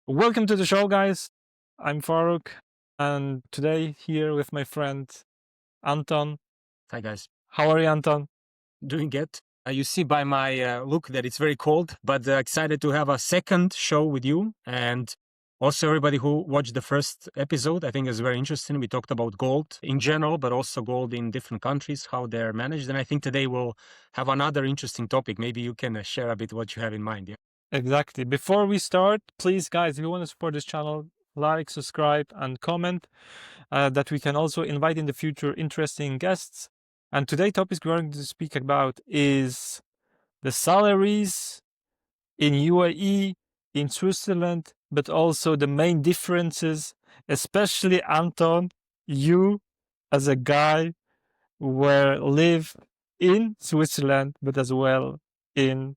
Welcome to the show, guys. I'm Farooq, and today here with my friend Anton. Hi guys, How are you, Anton? doing good. You see by my look that it's very cold, but excited to have a second show with you. And also, everybody who watched the first episode, I think is very interesting. We talked about gold in general, but also gold in different countries, how they're managed. And I think today we'll have another interesting topic. Maybe you can share a bit what you have in mind. Yeah. Exactly. Before we start, please, guys, if you want to support this channel, like, subscribe, and comment that we can also invite in the future interesting guests. And today's topic we're going to speak about is the salaries in UAE, in Switzerland, but also the main differences, especially Anton, you as a guy where live in Switzerland, but as well in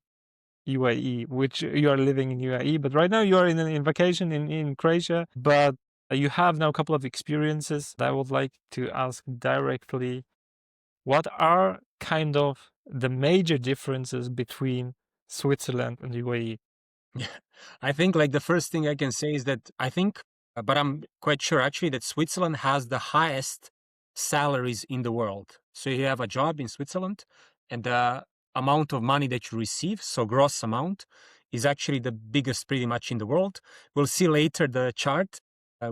UAE, which you are living in UAE, but right now you are in vacation in Croatia, but you have now a couple of experiences. I would like to ask directly, what are kind of the major differences between Switzerland and UAE? Yeah. I think like the first thing I can say is that I think, but I'm quite sure actually that Switzerland has the highest salaries in the world. So you have a job in Switzerland and the amount of money that you receive, so gross amount, is actually the biggest pretty much in the world. We'll see later the chart.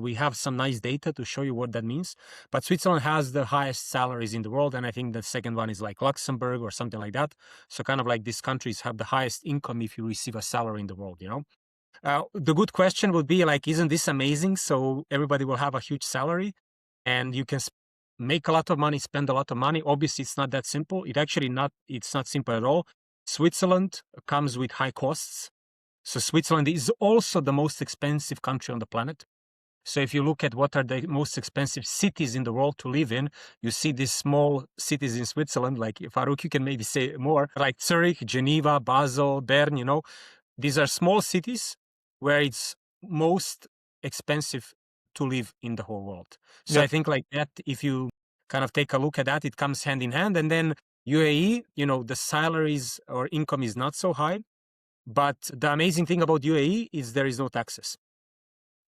We have some nice data to show you what that means. But Switzerland has the highest salaries in the world. And I think the second one is like Luxembourg or something like that. So kind of like these countries have the highest income if you receive a salary in the world, you know? The good question would be like, isn't this amazing? So everybody will have a huge salary and you can make a lot of money, spend a lot of money. Obviously, it's not that simple. It's not simple at all. Switzerland comes with high costs. So Switzerland is also the most expensive country on the planet. So if you look at what are the most expensive cities in the world to live in, you see these small cities in Switzerland, like Farouk, you can maybe say more, like Zurich, Geneva, Basel, Bern, you know, these are small cities where it's most expensive to live in the whole world. So I think like that, if you kind of take a look at that, it comes hand in hand. And then UAE, you know, the salaries or income is not so high. But the amazing thing about UAE is there is no taxes.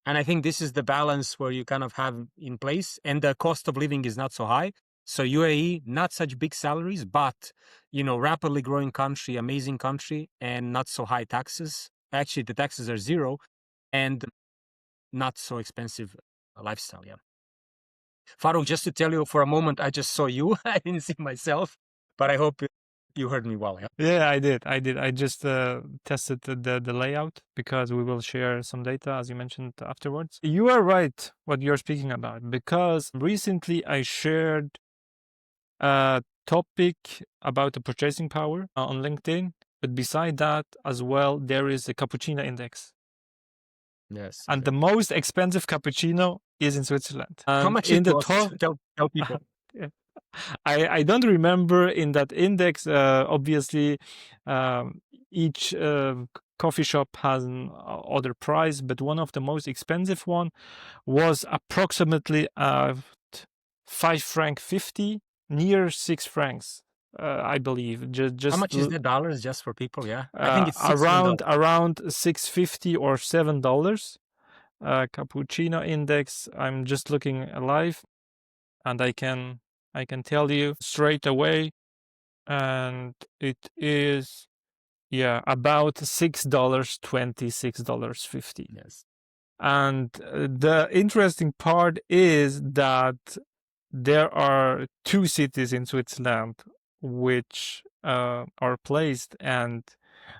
And I think this is the balance where you kind of have in place, and the cost of living is not so high. So UAE, not such big salaries, but, you know, rapidly growing country, amazing country, and not so high taxes. Actually, the taxes are zero and not so expensive lifestyle. Yeah. Farouk, just to tell you for a moment, I just saw you. I didn't see myself, but I hope you heard me well. Yeah. Yeah, I did. I just tested the layout because we will share some data, as you mentioned, afterwards. You are right what you're speaking about, because recently I shared a topic about the purchasing power on LinkedIn, but beside that as well, there is a cappuccino index. Yes. And the most expensive cappuccino is in Switzerland. How And much in it the costs? top, Tell people. I don't remember in that index. Obviously, um, each coffee shop has an other price, but one of the most expensive one was approximately 5 franc 50, near 6 francs, I believe. How much is the dollars just for people? Yeah. I think it's around $6. $6.50 or $7. Cappuccino index. I'm just looking live, and I can tell you straight away, and it is about $6.20, $6.50. Yes. And the interesting part is that there are two cities in Switzerland which are placed, and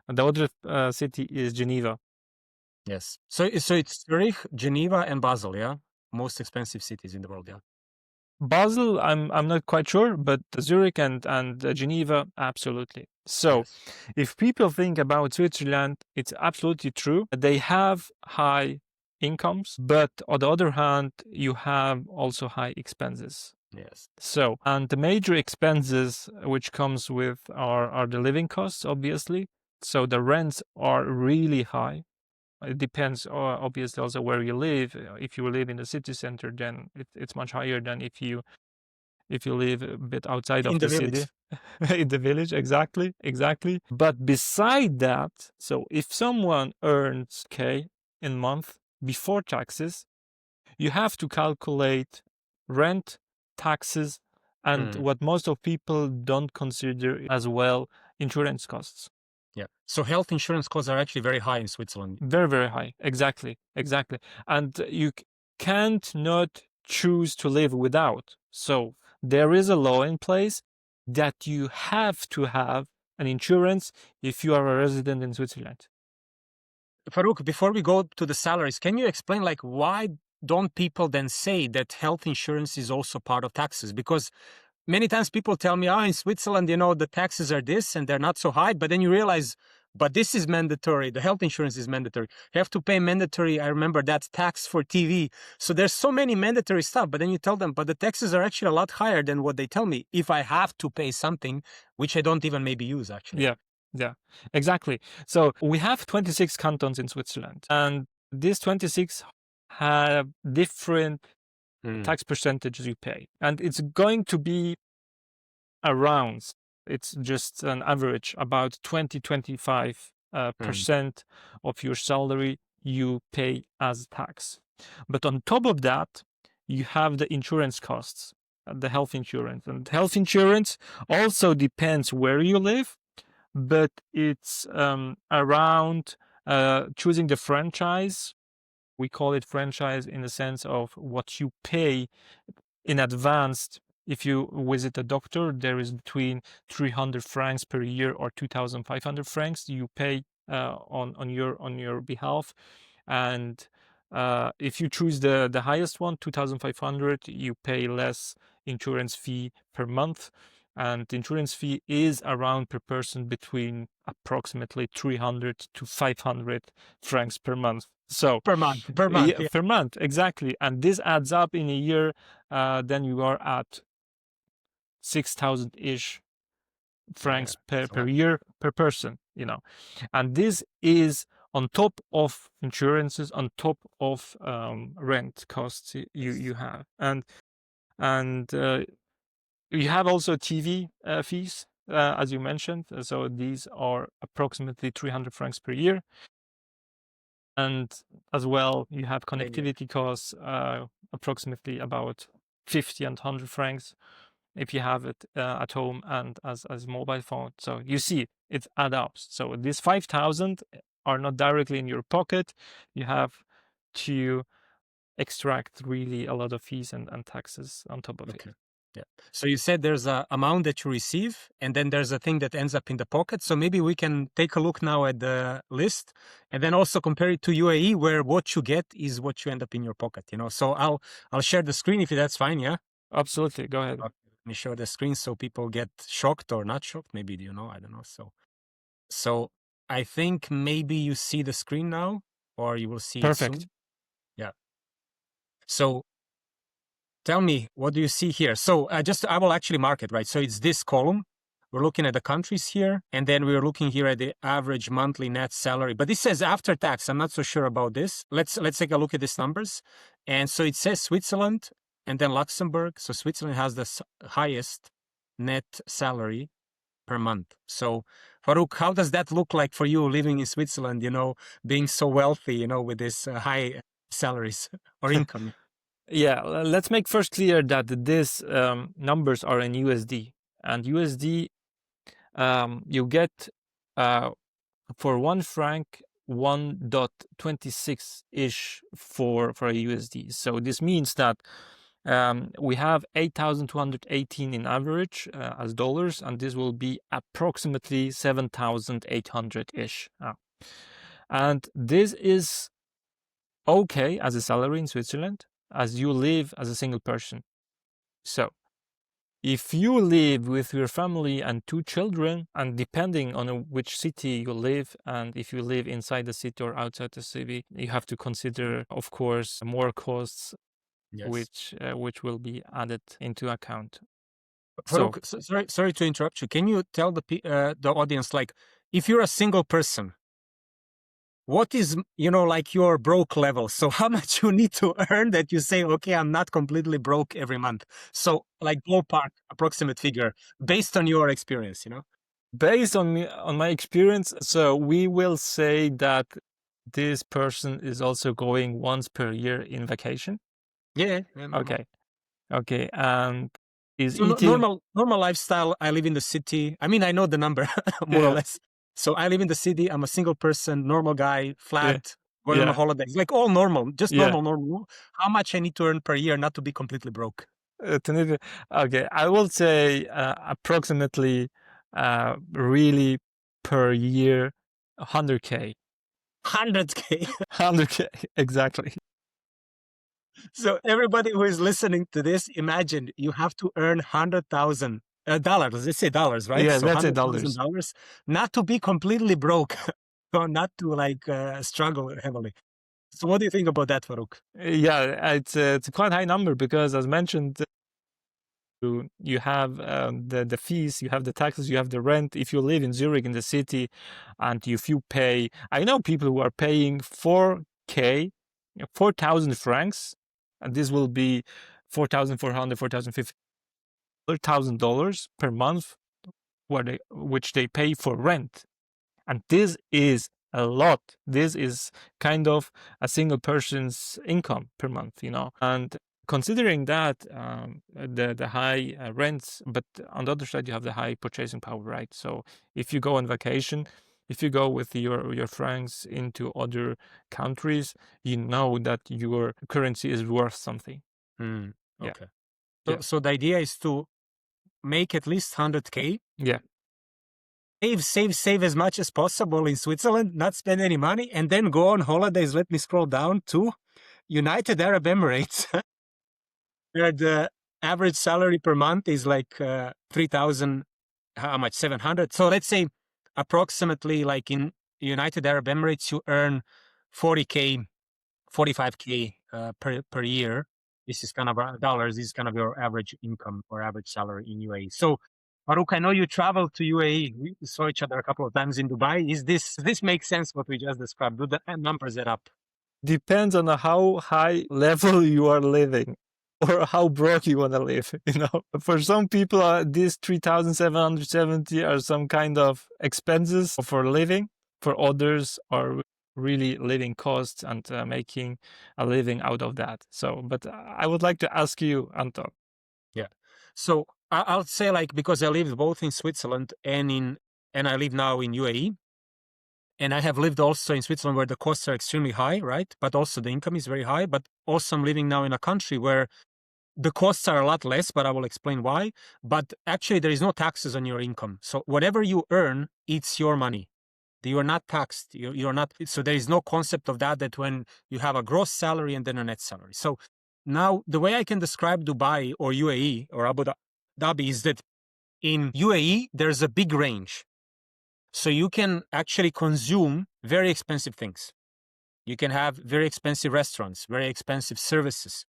the other city is Geneva. Yes. So it's Zurich, Geneva, and Basel, yeah? Most expensive cities in the world, yeah. Basel, I'm not quite sure, but Zurich and Geneva, absolutely. So, Yes. if people think about Switzerland, it's absolutely true. They have high incomes, but on the other hand, you have also high expenses. Yes. So, and the major expenses which comes with are the living costs, obviously. So the rents are really high. It depends, obviously, also where you live. If you live in the city center, then it's much higher than if you live a bit outside of In the the village. city. In the village, exactly. But beside that, so if someone earns, okay, in month before taxes, you have to calculate rent, taxes, and what most of people don't consider as well, insurance costs. Yeah. So health insurance costs are actually very high in Switzerland. Very, very high. Exactly. And you can't not choose to live without. So there is a law in place that you have to have an insurance if you are a resident in Switzerland. Farouk, before we go to the salaries, can you explain like why don't people then say that health insurance is also part of taxes? Because many times people tell me, in Switzerland, the taxes are this and they're not so high. But then you realize, but this is mandatory. The health insurance is mandatory. You have to pay mandatory. I remember that tax for TV. So there's so many mandatory stuff. But then you tell them, but the taxes are actually a lot higher than what they tell me if I have to pay something, which I don't even maybe use actually. Yeah, exactly. So we have 26 cantons in Switzerland, and these 26 have different tax percentages you pay. And it's going to be around, it's just an average, about 20-25% of your salary you pay as tax. But on top of that, you have the insurance costs, the health insurance. And health insurance also depends where you live, but it's around choosing the franchise. We call it franchise in the sense of what you pay in advance. If you visit a doctor, there is between 300 francs per year or 2,500 francs you pay on your behalf. And if you choose the highest one, 2,500, you pay less insurance fee per month. And the insurance fee is around per person between approximately 300 to 500 francs per month. So per month, yeah, per month, exactly. And this adds up in a year, then you are at 6,000-ish francs per year per person, and this is on top of insurances, on top of rent costs you have, and you have also TV fees, as you mentioned. So these are approximately 300 francs per year. And as well, you have connectivity costs, approximately about 50 and 100 francs if you have it at home and as mobile phone. So you see, it adds up. So these 5,000 are not directly in your pocket. You have to extract really a lot of fees and taxes on top of it. Yeah. So you said there's a amount that you receive, and then there's a thing that ends up in the pocket. So maybe we can take a look now at the list, and then also compare it to UAE, where what you get is what you end up in your pocket. So I'll share the screen if that's fine. Yeah. Absolutely. Go ahead. Okay. Let me show the screen so people get shocked or not shocked. Maybe I don't know. So I think maybe you see the screen now, or you will see it soon. Yeah. So tell me, what do you see here? So I will actually mark it, right? So it's this column. We're looking at the countries here, and then we're looking here at the average monthly net salary. But this says after tax. I'm not so sure about this. Let's take a look at these numbers. And so it says Switzerland and then Luxembourg. So Switzerland has the highest net salary per month. So Farouk, how does that look like for you living in Switzerland, being so wealthy, with this high salaries or income? Yeah, let's make first clear that these numbers are in USD, and USD you get for 1 franc 1.26 ish for a USD. So this means that we have 8,218 in average as dollars, and this will be approximately 7,800 ish. And this is okay as a salary in Switzerland, as you live as a single person. So if you live with your family and 2 children, and depending on which city you live, and if you live inside the city or outside the city, you have to consider, of course, more costs, which will be added into account. Farouk, sorry to interrupt you. Can you tell the audience, like, if you're a single person, what is, like your broke level? So how much you need to earn that you say, okay, I'm not completely broke every month. So like ballpark, approximate figure based on your experience, Based on my experience, so we will say that this person is also going once per year in vacation? Yeah, normal. Okay. Okay. And is So eating, normal lifestyle. I live in the city. I mean, I know the number more or yeah, less. So I live in the city. I'm a single person, normal guy, yeah, flat, going on a yeah, holiday. Like all normal, just yeah. normal. How much I need to earn per year not to be completely broke? Tenerife. Okay, I will say approximately really per year 100K. 100K. 100K, exactly. So everybody who is listening to this, imagine you have to earn $100,000. Let's say dollars, right? Yeah, So that's it, hundred thousand dollars. dollars, not to be completely broke, so not to like struggle heavily. So what do you think about that, Farouk? Yeah, it's a quite high number because, as mentioned, you have the fees, you have the taxes, you have the rent. If you live in Zurich in the city, and if you pay, I know people who are paying 4K, 4,000 francs, and this will be 4,400, 4,050, $1,000 per month, which they pay for rent. And this is a lot. This is kind of a single person's income per month, And considering that the high rents, but on the other side you have the high purchasing power, right? So if you go on vacation, if you go with your friends into other countries, you know that your currency is worth something. Yeah, Okay. yeah, So the idea is to make at least 100K, yeah. save as much as possible in Switzerland, not spend any money, and then go on holidays. Let me scroll down to United Arab Emirates, where the average salary per month is like 3,000, how much? 700. So let's say approximately like in United Arab Emirates, you earn 40K, 45K per year. This is kind of dollars. This is kind of your average income or average salary in UAE. So, Farouk, I know you traveled to UAE. We saw each other a couple of times in Dubai. This makes sense what we just described? Do the numbers add up? Depends on how high level you are living or how broke you want to live. For some people, these 3,770 are some kind of expenses for living. For others, are really living costs and making a living out of that. So, but I would like to ask you, Anton. Yeah. So I'll say like because I lived both in Switzerland and I live now in UAE. And I have lived also in Switzerland where the costs are extremely high, right? But also the income is very high. But also I'm living now in a country where the costs are a lot less, but I will explain why. But actually, there is no taxes on your income. So whatever you earn, it's your money. You are not taxed. You're not. So there is no concept of that when you have a gross salary and then a net salary. So now the way I can describe Dubai or UAE or Abu Dhabi is that in UAE, there's a big range. So you can actually consume very expensive things. You can have very expensive restaurants, very expensive services,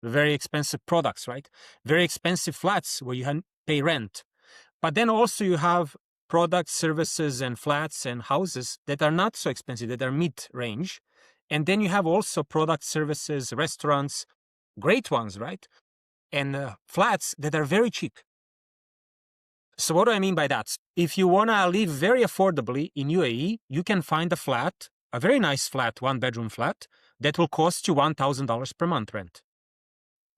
very expensive products, right? Very expensive flats where you pay rent. But then also you have products, services, and flats and houses that are not so expensive, that are mid-range. And then you have also product services, restaurants, great ones, right? And flats that are very cheap. So what do I mean by that? If you want to live very affordably in UAE, you can find a flat, a very nice flat, one-bedroom flat, that will cost you $1,000 per month rent.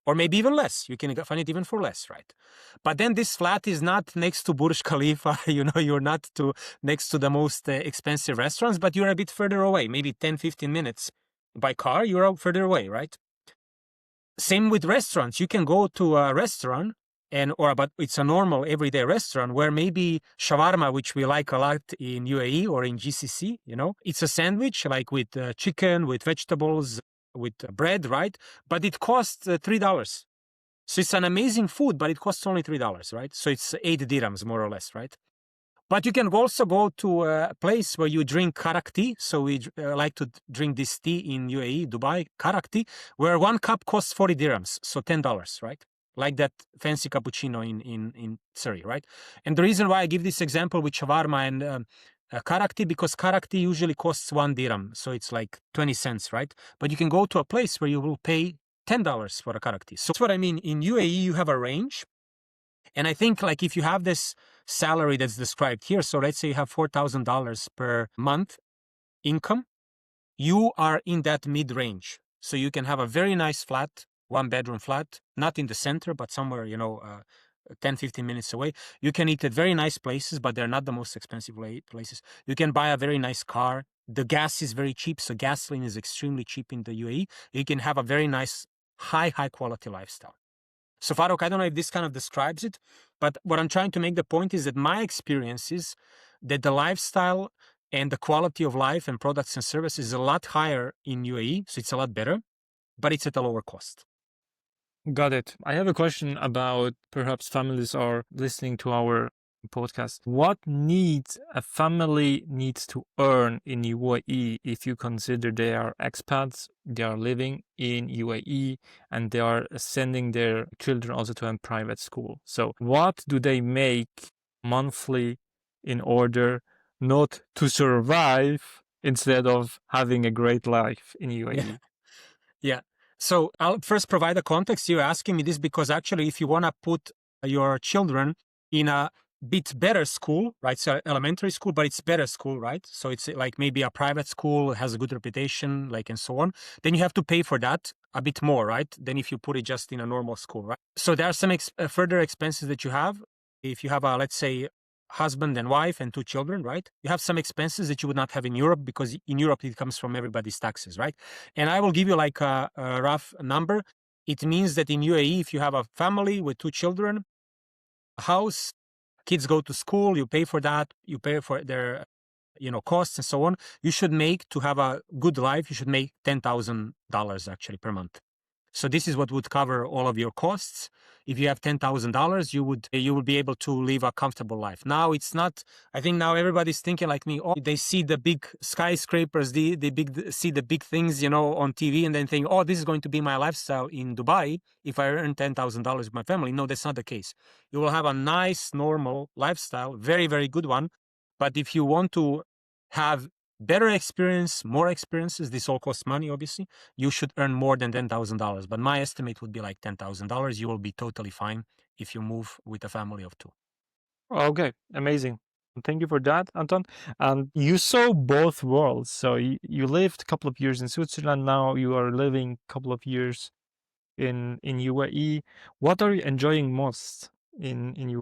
Or maybe even less. You can find it even for less, right? But then this flat is not next to Burj Khalifa. You're not next to the most expensive restaurants, but you're a bit further away, maybe 10, 15 minutes by car, you're further away, right? Same with restaurants. You can go to a restaurant but it's a normal everyday restaurant where maybe shawarma, which we like a lot in UAE or in GCC, it's a sandwich like with chicken, with vegetables, with bread, right? But it costs $3. So it's an amazing food, but it costs only $3, right? So it's 8 dirhams more or less, right? But you can also go to a place where you drink karak tea. So we like to drink this tea in UAE, Dubai, karak tea, where one cup costs 40 dirhams, so $10, right? Like that fancy cappuccino in Surrey, right? And the reason why I give this example with shawarma and karak tea, because karak tea usually costs 1 dirham, so it's like 20 cents, right? But you can go to a place where you will pay $10 for a karak tea. So that's what I mean. In UAE, you have a range. And I think like if you have this salary that's described here, so let's say you have $4,000 per month income, you are in that mid-range. So you can have a very nice flat, 1-bedroom flat, not in the center, but somewhere, 10, 15 minutes away. You can eat at very nice places, but they're not the most expensive places. You can buy a very nice car. The gas is very cheap, so gasoline is extremely cheap in the UAE. You can have a very nice, high quality lifestyle. So Farouk, I don't know if this kind of describes it, but what I'm trying to make the point is that my experience is that the lifestyle and the quality of life and products and services is a lot higher in UAE, so it's a lot better, but it's at a lower cost. Got it. I have a question about perhaps families are listening to our podcast. What needs a family needs to earn in UAE if you consider they are expats, they are living in UAE, and they are sending their children also to a private school? So what do they make monthly in order not to survive instead of having a great life in Yeah. UAE? Yeah. So I'll first provide a context. You're asking me this because actually, if you want to put your children in a bit better school, right? So elementary school, but it's better school, right? So it's like maybe a private school, has a good reputation, like, and so on. Then you have to pay for that a bit more, right? Than if you put it just in a normal school, right? So there are some further expenses that you have. If you have a, let's say, husband and wife and 2 children, right? You have some expenses that you would not have in Europe because in Europe it comes from everybody's taxes, right? And I will give you like a rough number. It means that in UAE, if you have a family with 2 children, a house, kids go to school, you pay for that, you pay for their costs and so on. You should make, to have a good life, you should make $10,000 actually per month. So this is what would cover all of your costs. If you have $10,000, you would be able to live a comfortable life. Now it's not. I think now everybody's thinking like me. Oh, they see the big skyscrapers, see the big things, on TV, and then think, oh, this is going to be my lifestyle in Dubai if I earn $10,000 with my family. No, that's not the case. You will have a nice, normal lifestyle, very, very good one. But if you want to have better experience, more experiences, this all costs money, obviously. You should earn more than $10,000. But my estimate would be like $10,000. You will be totally fine if you move with a family of 2. Okay, amazing. Thank you for that, Anton. And you saw both worlds. So you lived a couple of years in Switzerland. Now you are living a couple of years in UAE. What are you enjoying most in UAE?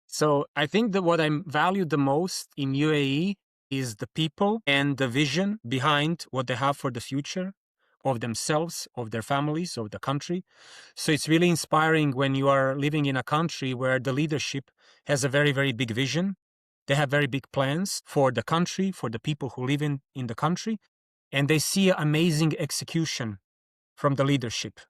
So I think that what I value the most in UAE is the people and the vision behind what they have for the future of themselves, of their families, of the country. So it's really inspiring when you are living in a country where the leadership has a very, very big vision. They have very big plans for the country, for the people who live in the country, and they see amazing execution from the leadership.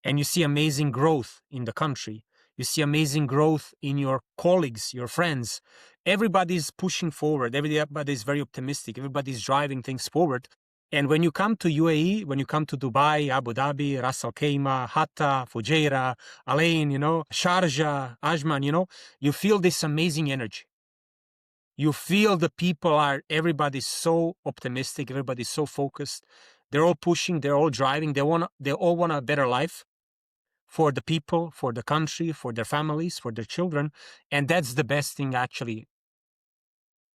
And you see amazing growth in the country. You see amazing growth in your colleagues, your friends. Everybody's pushing forward. Everybody's very optimistic. Everybody's driving things forward. And when you come to UAE, when you come to Dubai, Abu Dhabi, Ras Al Khaimah, Hatta, Fujairah, Alain, Sharjah, Ajman, you feel this amazing energy. You feel the people everybody's so optimistic. Everybody's so focused. They're all pushing. They're all driving. They all want a better life for the people, for the country, for their families, for their children. And that's the best thing actually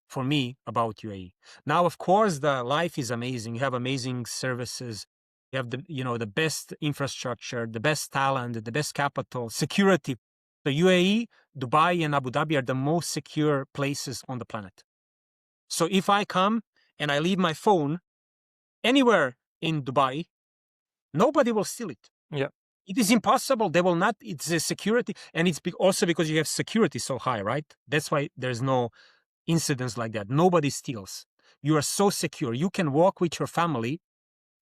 for me about UAE. Now, of course, the life is amazing. You have amazing services. You have the best infrastructure, the best talent, the best capital, security. The UAE, Dubai, and Abu Dhabi are the most secure places on the planet. So if I come and I leave my phone anywhere in Dubai, nobody will steal it. Yeah. It is impossible. They will not. It's a security, and it's also because you have security so high, right? That's why there's no incidents like that. Nobody steals. You are so secure. You can walk with your family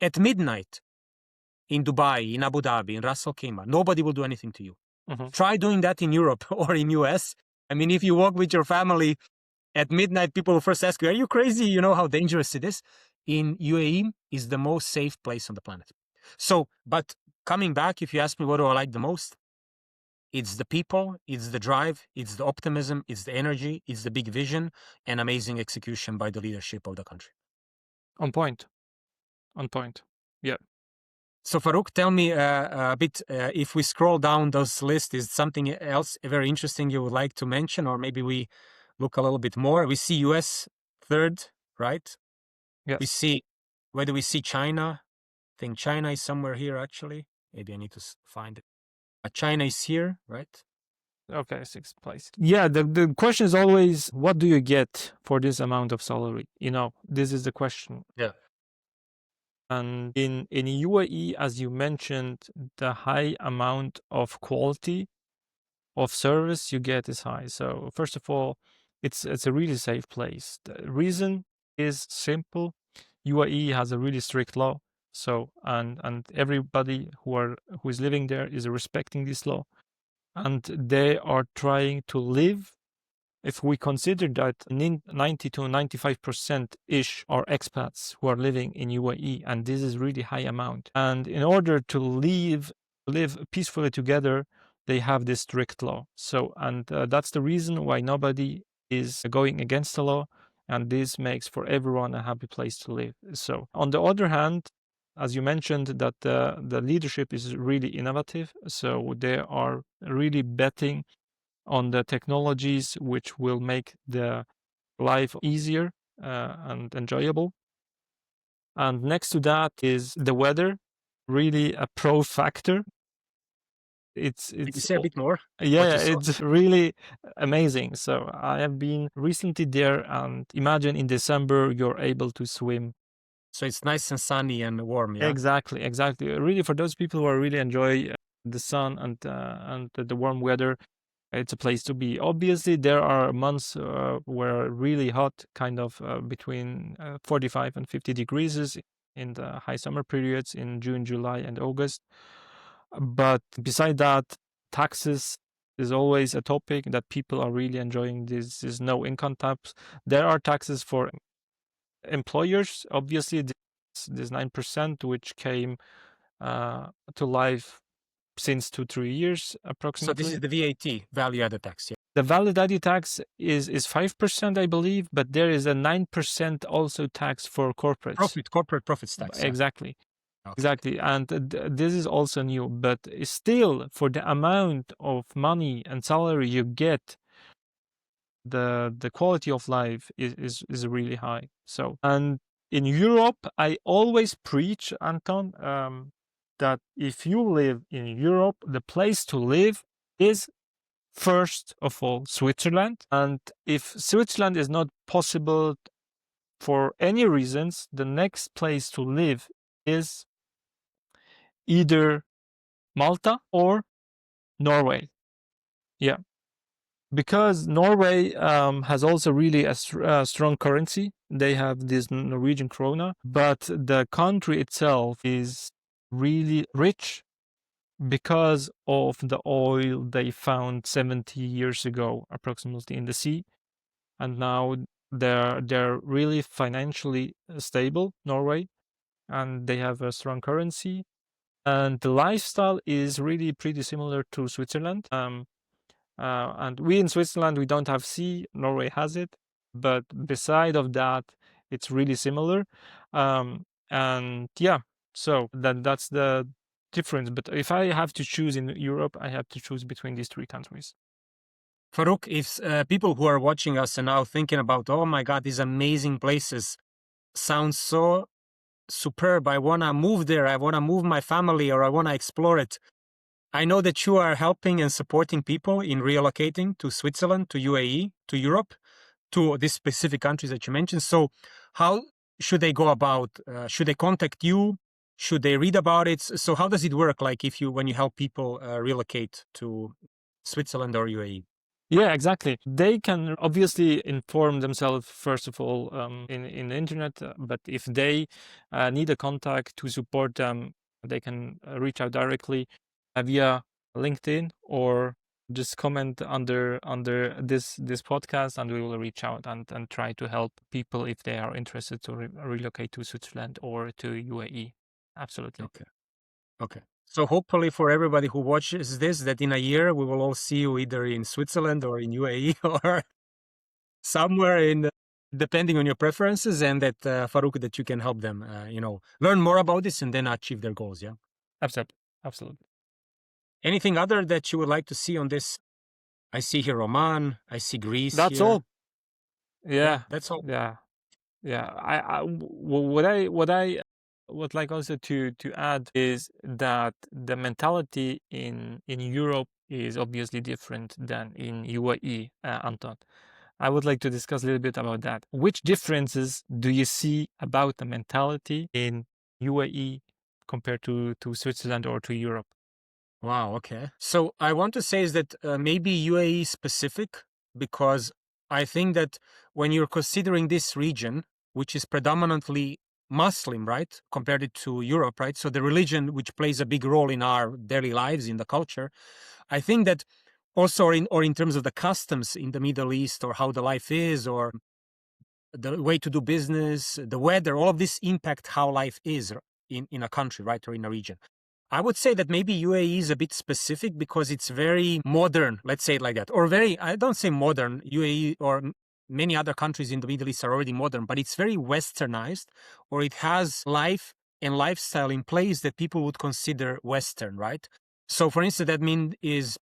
at midnight in Dubai, in Abu Dhabi, in Ras Al Khaimah. Nobody will do anything to you. Mm-hmm. Try doing that in Europe or in US. I mean, if you walk with your family at midnight, people will first ask you, "Are you crazy?" You know how dangerous it is. In UAE is the most safe place on the planet. So, but coming back, if you ask me what do I like the most, it's the people, it's the drive, it's the optimism, it's the energy, it's the big vision, and amazing execution by the leadership of the country. On point. On point. Yeah. So Farouk, tell me a bit, if we scroll down those lists, is something else very interesting you would like to mention, or maybe we look a little bit more? We see US third, right? Yes. We see Where do we see China? I think China is somewhere here, actually. Maybe I need to find it. China is here, right? Okay, sixth place. Yeah, the question is always, what do you get for this amount of salary? This is the question. Yeah. And in UAE, as you mentioned, the high amount of quality of service you get is high. So first of all, it's a really safe place. The reason is simple. UAE has a really strict law. So and everybody who is living there is respecting this law. And they are trying to live, if we consider that 90 to 95% ish are expats who are living in UAE, and this is really high amount. And in order to live peacefully together, they have this strict law. So, and that's the reason why nobody is going against the law, and this makes for everyone a happy place to live. So, on the other hand, as you mentioned, that the leadership is really innovative, so they are really betting on the technologies which will make the life easier and enjoyable. And next to that is the weather, really a pro factor. Can you It's say a bit more what yeah, you saw? it's really amazing. So I have been recently there, and imagine in December you're able to swim. So it's nice and sunny and warm, yeah? Exactly, exactly. Really, for those people who really enjoy the sun and the warm weather, it's a place to be. Obviously, there are months where really hot, kind of between 45 and 50 degrees in the high summer periods in June, July, and August. But beside that, taxes is always a topic that people are really enjoying. This is no income tax. There are taxes for employers. Obviously, this 9%, which came to life since 2-3 years So this is approximately. the VAT, value added tax, yeah? The validity tax is 5%, I believe, but there is a 9% also tax for corporates. Corporate profits tax, yeah. Exactly. Okay. Exactly. And this is also new, but still, for the amount of money and salary you get, the quality of life is really high. So, and in Europe, I always preach, Anton, that if you live in Europe, the place to live is first of all Switzerland. And if Switzerland is not possible for any reasons, the next place to live is either Malta or Norway. Yeah, because Norway has also really a strong currency. They have this Norwegian krona, but the country itself is really rich because of the oil they found 70 years ago, approximately, in the sea. And now they're really financially stable, Norway, and they have a strong currency. And the lifestyle is really pretty similar to Switzerland. And we in Switzerland, we don't have sea. Norway has it, but beside of that, it's really similar. And yeah, so that's the difference. But if I have to choose in Europe, I have to choose between these three countries. Farouk, if people who are watching us are now thinking about, oh my God, these amazing places sound so superb. I want to move there. I want to move my family, or I want to explore it. I know that you are helping and supporting people in relocating to Switzerland, to UAE, to Europe, to these specific countries that you mentioned. So how should they go about? Should they contact you? Should they read about it? So how does it work? Like when you help people relocate to Switzerland or UAE? Yeah, exactly. They can obviously inform themselves first of all in the internet, but if they need a contact to support them, they can reach out directly via LinkedIn, or just comment under this podcast, and we will reach out and try to help people if they are interested to relocate to Switzerland or to UAE. Absolutely. Okay. Okay. So hopefully for everybody who watches this, that in a year we will all see you either in Switzerland or in UAE or somewhere in, depending on your preferences, and that Farouk, that you can help them, learn more about this and then achieve their goals. Yeah. Absolutely. Absolutely. Anything other that you would like to see on this? I see here Oman. I see Greece That's here. all. Yeah, Yeah. that's all. Yeah. Yeah, what I would like also to add is that the mentality in Europe is obviously different than in UAE, Anton. I would like to discuss a little bit about that. Which differences do you see about the mentality in UAE compared to Switzerland or to Europe? Wow, okay. So I want to say is that maybe UAE specific, because I think that when you're considering this region, which is predominantly Muslim, right, compared it to Europe, right? So the religion, which plays a big role in our daily lives, in the culture, I think that also, or in terms of the customs in the Middle East, or how the life is, or the way to do business, the weather, all of this impact how life is in a country, right, or in a region. I would say that maybe UAE is a bit specific because it's very modern, let's say it like that. Or very, I don't say modern, UAE or many other countries in the Middle East are already modern, but it's very westernized, or it has life and lifestyle in place that people would consider Western, right? So for instance, that mean is,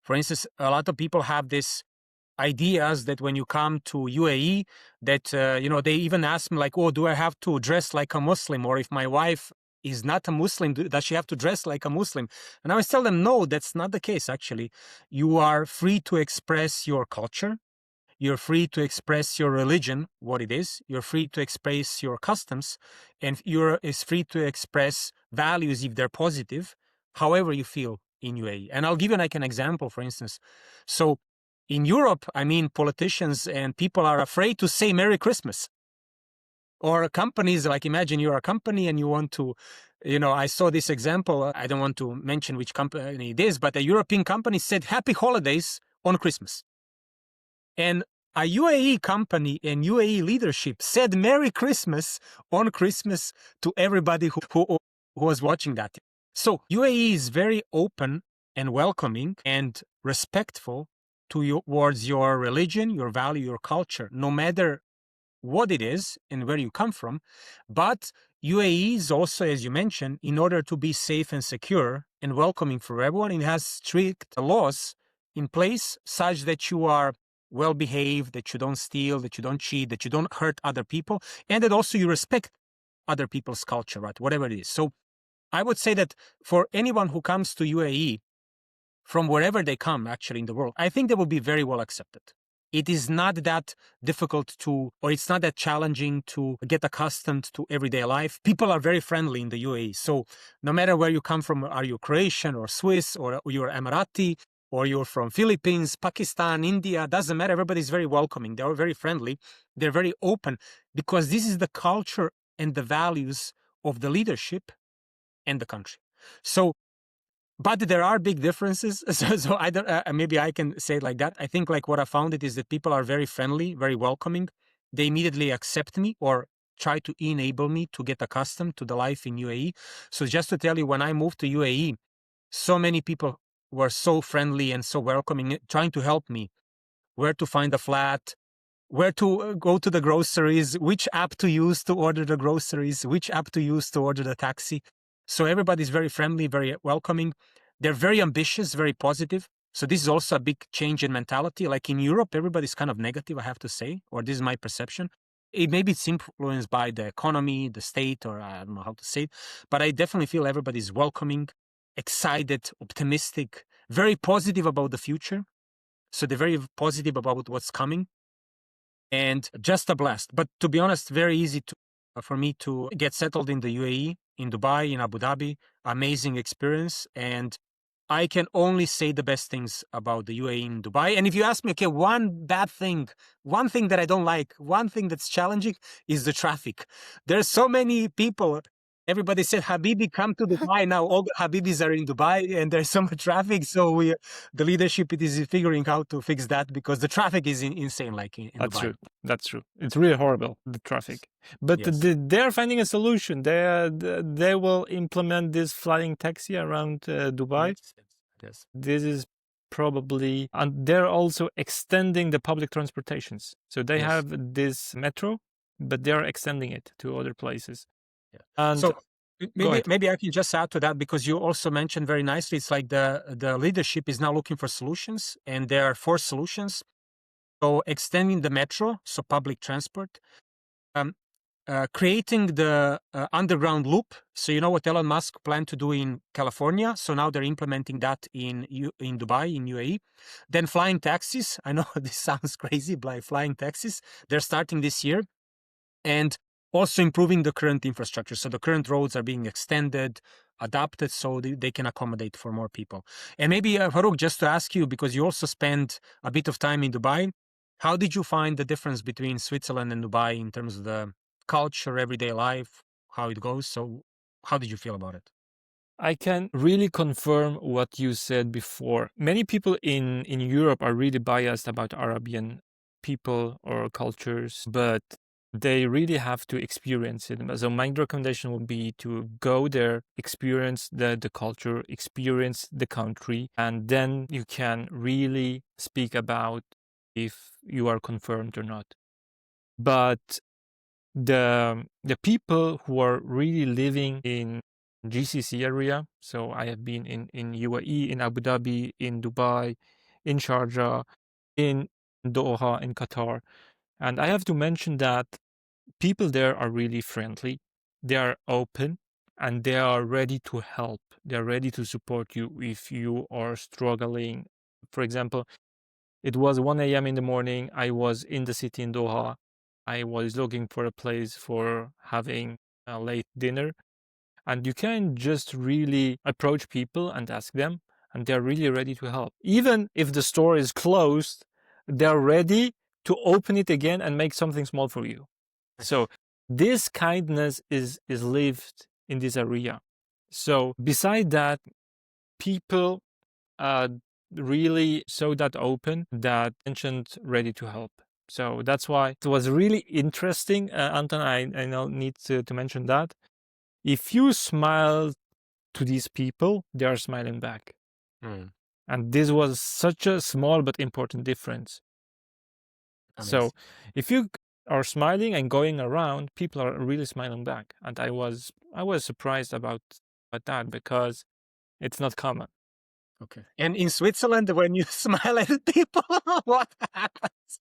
for instance, a lot of people have this ideas that when you come to UAE, that they even ask me like, "Oh, do I have to dress like a Muslim? Or if my wife is not a Muslim, does she have to dress like a Muslim?" And I always tell them, no, that's not the case. Actually, you are free to express your culture. You're free to express your religion, what it is. You're free to express your customs, and you're is free to express values if they're positive, however you feel in UAE. And I'll give you like an example, for instance. So in Europe, I mean, politicians and people are afraid to say Merry Christmas. Or companies, like imagine you're a company and you want to, I saw this example. I don't want to mention which company it is, but a European company said Happy Holidays on Christmas. And a UAE company and UAE leadership said Merry Christmas on Christmas to everybody who was watching that. So UAE is very open and welcoming and respectful towards your religion, your value, your culture, no matter what it is and where you come from. But UAE is also, as you mentioned, in order to be safe and secure and welcoming for everyone, it has strict laws in place such that you are well behaved, that you don't steal, that you don't cheat, that you don't hurt other people, and that also you respect other people's culture, right? Whatever it is. So I would say that for anyone who comes to UAE, from wherever they come actually in the world, I think they will be very well accepted. It is not that difficult or it's not that challenging to get accustomed to everyday life. People are very friendly in the UAE. So no matter where you come from, are you Croatian or Swiss or you're Emirati or you're from Philippines, Pakistan, India, doesn't matter. Everybody's very welcoming. They're very friendly. They're very open because this is the culture and the values of the leadership and the country. So but there are big differences. So I don't, maybe I can say it like that. I think like what I found it is that people are very friendly, very welcoming. They immediately accept me or try to enable me to get accustomed to the life in UAE. So just to tell you, when I moved to UAE, so many people were so friendly and so welcoming, trying to help me where to find a flat, where to go to the groceries, which app to use to order the groceries, which app to use to order the taxi. So everybody's very friendly, very welcoming. They're very ambitious, very positive. So this is also a big change in mentality. Like in Europe, everybody's kind of negative, I have to say, or this is my perception. Maybe it's influenced by the economy, the state, or I don't know how to say it. But I definitely feel everybody's welcoming, excited, optimistic, very positive about the future. So they're very positive about what's coming and just a blast. But to be honest, very easy for me to get settled in the UAE, in Dubai, in Abu Dhabi. Amazing experience. And I can only say the best things about the UAE in Dubai. And if you ask me, okay, one bad thing, one thing that I don't like, one thing that's challenging is the traffic. There's so many people. Everybody said, Habibi, come to Dubai. Now all the Habibis are in Dubai and there's so much traffic. So the leadership it is figuring out to fix that because the traffic is insane, like in That's Dubai. true. That's true. It's really horrible, the traffic. But Yes. they're finding a solution. They will implement this flying taxi around Dubai. Yes. Yes. This is probably, and they're also extending the public transportations. So they Yes. have this metro, but they're extending it to other places. Yeah. And So go maybe ahead. maybe I can just add to that because you also mentioned very nicely. It's like the leadership is now looking for solutions, and there are 4 solutions. So extending the metro, so public transport, um, creating the underground loop. So you know what Elon Musk planned to do in California. So now they're implementing that in Dubai, in UAE. Then flying taxis. I know this sounds crazy, but flying taxis. They're starting this year, and also improving the current infrastructure. So the current roads are being extended, adapted, so they can accommodate for more people. And maybe Farouk, just to ask you, because you also spent a bit of time in Dubai, how did you find the difference between Switzerland and Dubai in terms of the culture, everyday life, how it goes? So how did you feel about it? I can really confirm what you said before. Many people in Europe are really biased about Arabian people or cultures, but they really have to experience it. So my recommendation would be to go there, experience the culture, experience the country, and then you can really speak about if you are confirmed or not. But the people who are really living in GCC area. So I have been in UAE, in Abu Dhabi, in Dubai, in Sharjah, in Doha, in Qatar. And I have to mention that people there are really friendly. They are open and they are ready to help. They're ready to support you if you are struggling. For example, it was 1 a.m. in the morning. I was in the city in Doha. I was looking for a place for having a late dinner. And you can just really approach people and ask them, and they're really ready to help. Even if the store is closed, they're ready to open it again and make something small for you. So this kindness is lived in this area. So beside that, people uh, really so that open that mentioned ready to help. So that's why it was really interesting. Anton, I know need to mention that. If you smile to these people, they are smiling back. Mm, And this was such a small but important difference. amazing. So if you are smiling and going around, people are really smiling back. And I was surprised about that because it's not common. Okay. And in Switzerland, when you smile at people, what happens?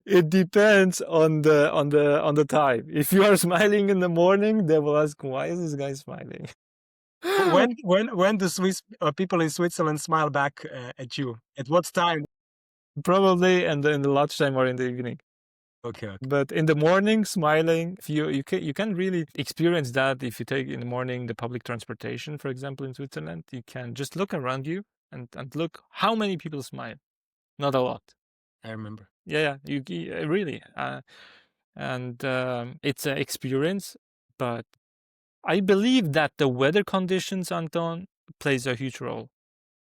It depends on the time. If you are smiling in the morning, they will ask, "Why is this guy smiling?" When do Swiss people in Switzerland smile back at you? At what time? Probably in the lunchtime or in the evening. Okay, okay. But in the morning, smiling, if you can really experience that if you take in the morning the public transportation, for example, in Switzerland, you can just look around you and look how many people smile. Not a lot. I remember. Yeah, really. And it's an experience, but I believe that the weather conditions, Anton, plays a huge role.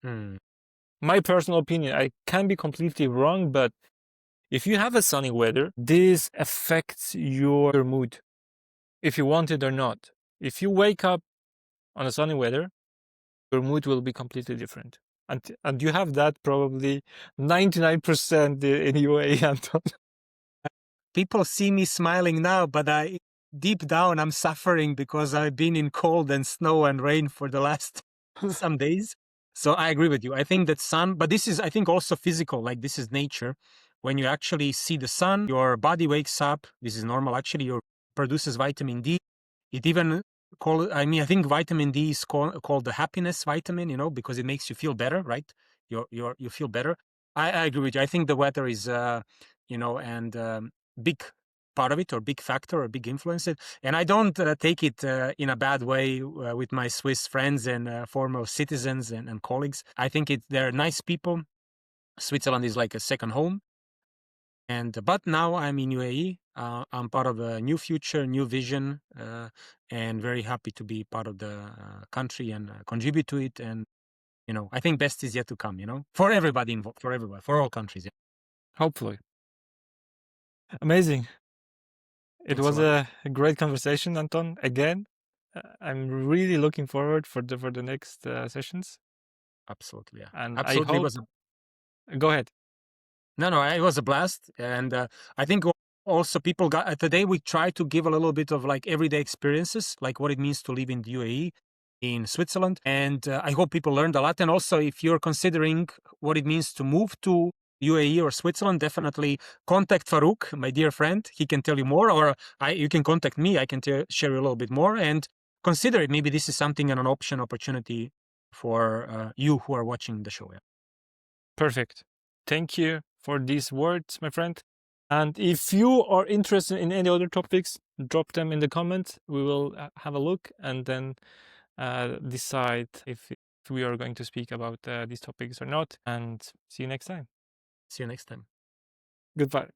Mm. My personal opinion, I can be completely wrong, but if you have a sunny weather, this affects your mood, if you want it or not. If you wake up on a sunny weather, your mood will be completely different. And you have that probably 99% in UAE, Anton. People see me smiling now, but deep down I'm suffering because I've been in cold and snow and rain for the last some days. So I agree with you. I think that sun, but this is I think also physical, like this is nature. When you actually see the sun, your body wakes up. This is normal. Actually, your produces vitamin D. It even I think vitamin D is called the happiness vitamin, because it makes you feel better, right? You feel better. I agree with you. I think the weather is and big part of it, or big factor, or big influence. And I don't take it in a bad way with my Swiss friends and former citizens and colleagues. I think they're nice people. Switzerland is like a second home. But now I'm in UAE. I'm part of a new future, new vision, and very happy to be part of the country and contribute to it. And I think best is yet to come. For everybody involved, for everybody, for all countries. Yeah. Hopefully. Amazing. It Thanks a was lot. a great conversation, Anton. Again, I'm really looking forward for the next sessions. Absolutely, yeah. And I Absolutely, it hope. was. Go ahead. No, it was a blast, and I think also people got today. We try to give a little bit of like everyday experiences, like what it means to live in the UAE, in Switzerland, and I hope people learned a lot. And also, if you're considering what it means to move to UAE or Switzerland, definitely contact Farouk, my dear friend. He can tell you more, or you can contact me. I can share you a little bit more, and consider it. Maybe this is something and an opportunity for you who are watching the show. Yeah. Perfect. Thank you for these words, my friend. And if you are interested in any other topics, drop them in the comments. We will have a look and then decide if we are going to speak about these topics or not. And see you next time. See you next time. Goodbye.